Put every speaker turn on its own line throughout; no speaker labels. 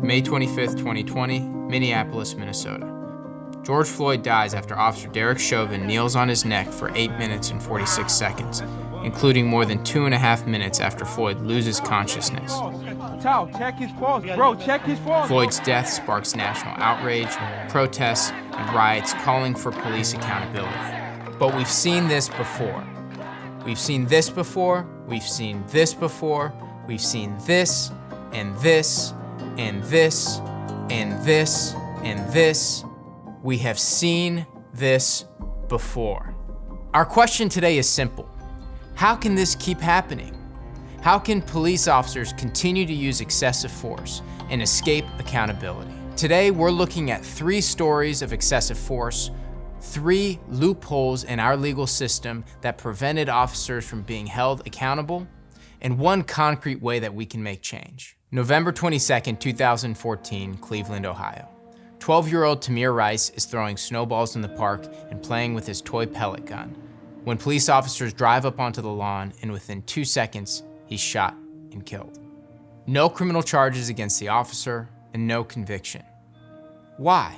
May 25th, 2020, Minneapolis, Minnesota. George Floyd dies after Officer Derek Chauvin kneels on his neck for 8 minutes and 46 seconds, including more than 2.5 minutes after Floyd loses consciousness.
Check his pulse, bro, check his pulse.
Floyd's death sparks national outrage, protests, and riots calling for police accountability. But we've seen this before. We've seen this before, we've seen this before, we've seen this, and this, and this, and this, and this. We have seen this before. Our question today is simple. How can this keep happening? How can police officers continue to use excessive force and escape accountability? Today, we're looking at 3 stories of excessive force, 3 loopholes in our legal system that prevented officers from being held accountable, and 1 concrete way that we can make change. November 22nd, 2014, Cleveland, Ohio. 12-year-old Tamir Rice is throwing snowballs in the park and playing with his toy pellet gun when police officers drive up onto the lawn, and within 2 seconds, he's shot and killed. No criminal charges against the officer and no conviction. Why?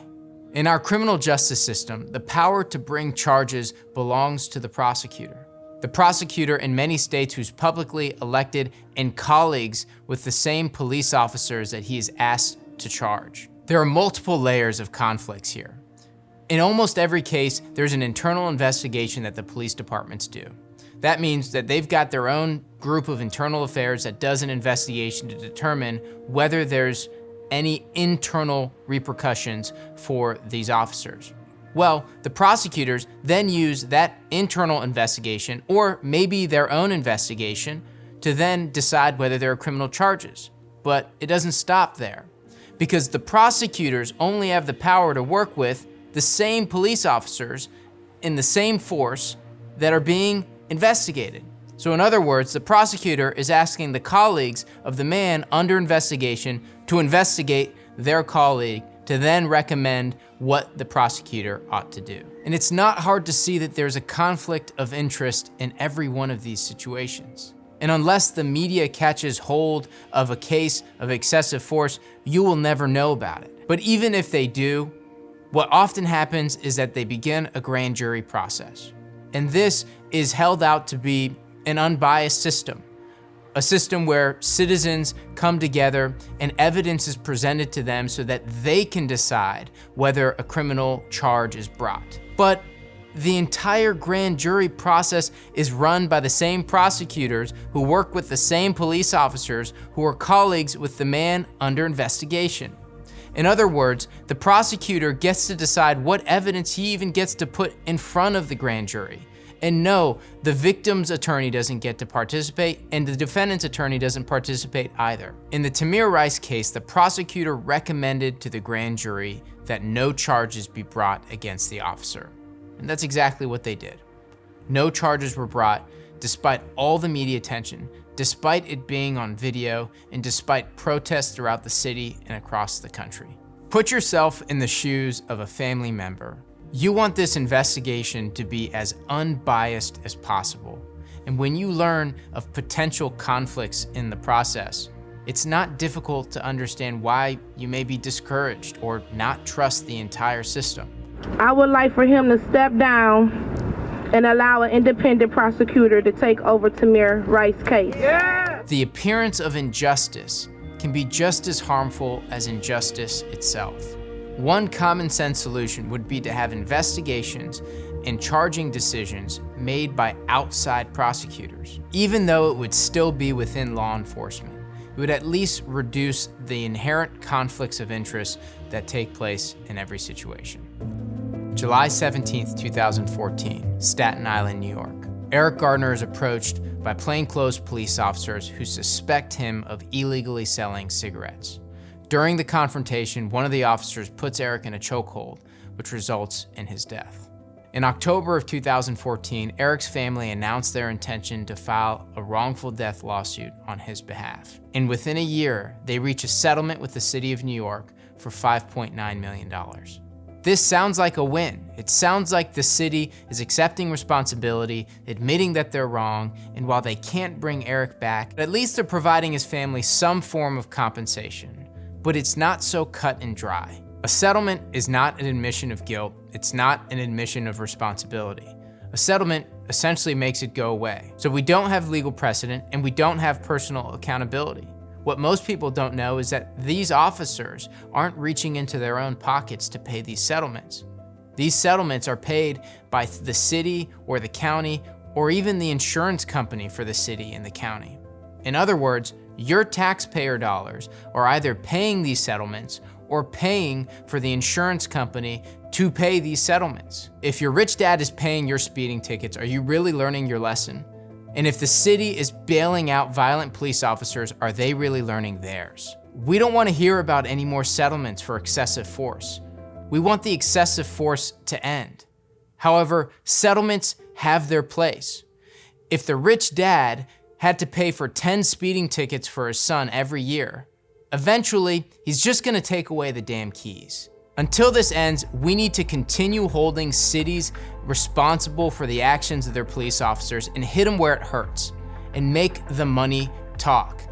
In our criminal justice system, the power to bring charges belongs to the prosecutor. The prosecutor in many states who's publicly elected and colleagues with the same police officers that he is asked to charge. There are multiple layers of conflicts here. In almost every case, there's an internal investigation that the police departments do. That means that they've got their own group of internal affairs that does an investigation to determine whether there's any internal repercussions for these officers. Well, the prosecutors then use that internal investigation, or maybe their own investigation, to then decide whether there are criminal charges. But it doesn't stop there, because the prosecutors only have the power to work with the same police officers in the same force that are being investigated. So in other words, the prosecutor is asking the colleagues of the man under investigation to investigate their colleague to then recommend what the prosecutor ought to do. And it's not hard to see that there's a conflict of interest in every one of these situations. And unless the media catches hold of a case of excessive force, you will never know about it. But even if they do, what often happens is that they begin a grand jury process. And this is held out to be an unbiased system, a system where citizens come together and evidence is presented to them so that they can decide whether a criminal charge is brought. But the entire grand jury process is run by the same prosecutors who work with the same police officers who are colleagues with the man under investigation. In other words, the prosecutor gets to decide what evidence he even gets to put in front of the grand jury. And no, the victim's attorney doesn't get to participate, and the defendant's attorney doesn't participate either. In the Tamir Rice case, the prosecutor recommended to the grand jury that no charges be brought against the officer. And that's exactly what they did. No charges were brought, despite all the media attention, despite it being on video, and despite protests throughout the city and across the country. Put yourself in the shoes of a family member. You want this investigation to be as unbiased as possible. And when you learn of potential conflicts in the process, it's not difficult to understand why you may be discouraged or not trust the entire system.
I would like for him to step down and allow an independent prosecutor to take over Tamir Rice's case.
Yeah! The appearance of injustice can be just as harmful as injustice itself. One common sense solution would be to have investigations and charging decisions made by outside prosecutors. Even though it would still be within law enforcement, it would at least reduce the inherent conflicts of interest that take place in every situation. July 17th, 2014, Staten Island, New York. Eric Gardner is approached by plainclothes police officers who suspect him of illegally selling cigarettes. During the confrontation, one of the officers puts Eric in a chokehold, which results in his death. In October of 2014, Eric's family announced their intention to file a wrongful death lawsuit on his behalf. And within a year, they reach a settlement with the city of New York for $5.9 million. This sounds like a win. It sounds like the city is accepting responsibility, admitting that they're wrong, and while they can't bring Eric back, at least they're providing his family some form of compensation. but it's not so cut and dry. A settlement is not an admission of guilt. It's not an admission of responsibility. A settlement essentially makes it go away. So we don't have legal precedent and we don't have personal accountability. What most people don't know is that these officers aren't reaching into their own pockets to pay these settlements. These settlements are paid by the city or the county or even the insurance company for the city and the county. In other words, your taxpayer dollars are either paying these settlements or paying for the insurance company to pay these settlements. If your rich dad is paying your speeding tickets, are you really learning your lesson? And if the city is bailing out violent police officers, are they really learning theirs? We don't want to hear about any more settlements for excessive force. We want the excessive force to end. However, settlements have their place. If the rich dad had to pay for 10 speeding tickets for his son every year, eventually he's just gonna take away the damn keys. Until this ends, we need to continue holding cities responsible for the actions of their police officers and hit them where it hurts and make the money talk.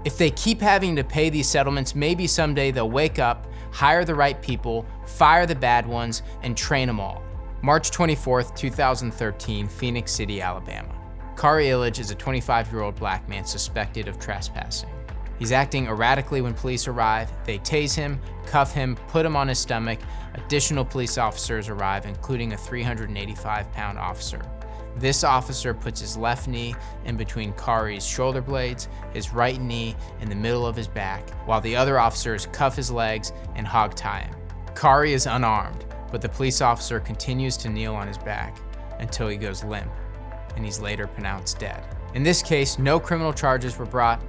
If they keep having to pay these settlements, maybe someday they'll wake up, hire the right people, fire the bad ones, and train them all. March 24th, 2013, Phoenix City, Alabama. Kari Illich is a 25-year-old black man suspected of trespassing. He's acting erratically when police arrive. They tase him, cuff him, put him on his stomach. Additional police officers arrive, including a 385-pound officer. This officer puts his left knee in between Kari's shoulder blades, his right knee in the middle of his back, while the other officers cuff his legs and hog tie him. Kari is unarmed, but the police officer continues to kneel on his back until he goes limp, and he's later pronounced dead. In this case, no criminal charges were brought,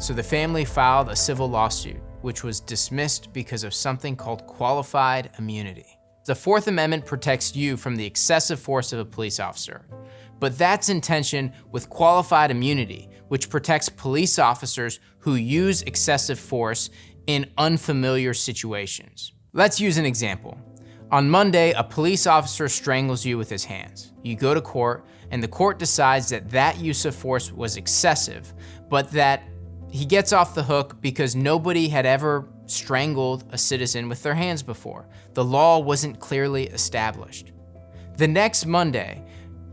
so the family filed a civil lawsuit, which was dismissed because of something called qualified immunity. The Fourth Amendment protects you from the excessive force of a police officer, but that's in tension with qualified immunity, which protects police officers who use excessive force in unfamiliar situations. Let's use an example. On Monday, a police officer strangles you with his hands. You go to court, and the court decides that that use of force was excessive, but that he gets off the hook because nobody had ever strangled a citizen with their hands before. The law wasn't clearly established. The next Monday,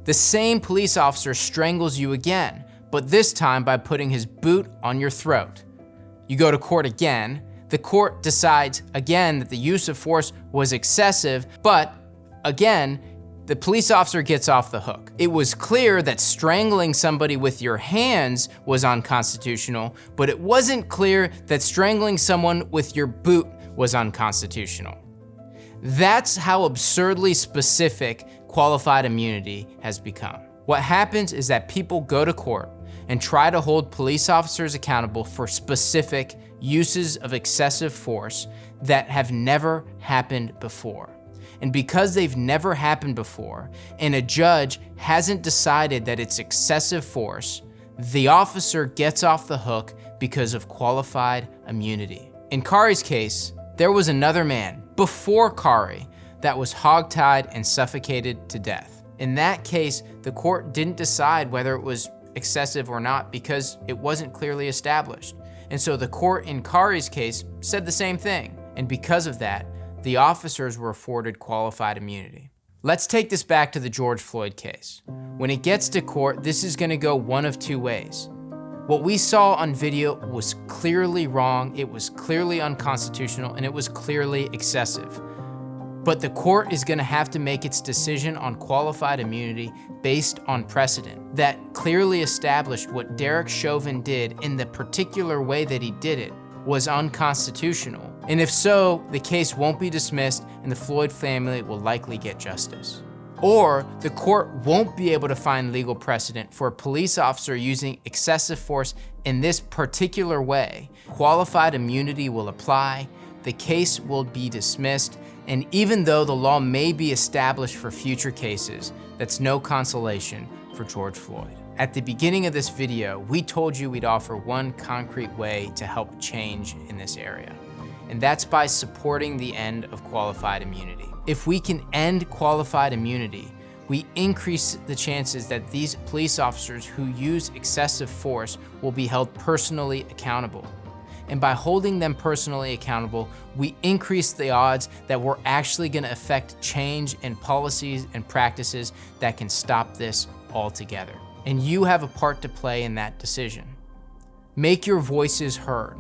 the same police officer strangles you again, but this time by putting his boot on your throat. You go to court again. The court decides again that the use of force was excessive, but again, the police officer gets off the hook. It was clear that strangling somebody with your hands was unconstitutional, but it wasn't clear that strangling someone with your boot was unconstitutional. That's how absurdly specific qualified immunity has become. What happens is that people go to court and try to hold police officers accountable for specific uses of excessive force that have never happened before. And because they've never happened before, and a judge hasn't decided that it's excessive force, the officer gets off the hook because of qualified immunity. In Kari's case, there was another man before Kari that was hogtied and suffocated to death. In that case, the court didn't decide whether it was excessive or not because it wasn't clearly established. And so the court in Kari's case said the same thing. And because of that, the officers were afforded qualified immunity. Let's take this back to the George Floyd case. When it gets to court, this is gonna go one of two ways. What we saw on video was clearly wrong, it was clearly unconstitutional, and it was clearly excessive. But the court is gonna have to make its decision on qualified immunity based on precedent that clearly established what Derek Chauvin did in the particular way that he did it was unconstitutional. And if so, the case won't be dismissed and the Floyd family will likely get justice. Or the court won't be able to find legal precedent for a police officer using excessive force in this particular way. Qualified immunity will apply, the case will be dismissed, and even though the law may be established for future cases, that's no consolation for George Floyd. At the beginning of this video, we told you we'd offer one concrete way to help change in this area, and that's by supporting the end of qualified immunity. If we can end qualified immunity, we increase the chances that these police officers who use excessive force will be held personally accountable. And by holding them personally accountable, we increase the odds that we're actually gonna affect change in policies and practices that can stop this altogether. And you have a part to play in that decision. Make your voices heard.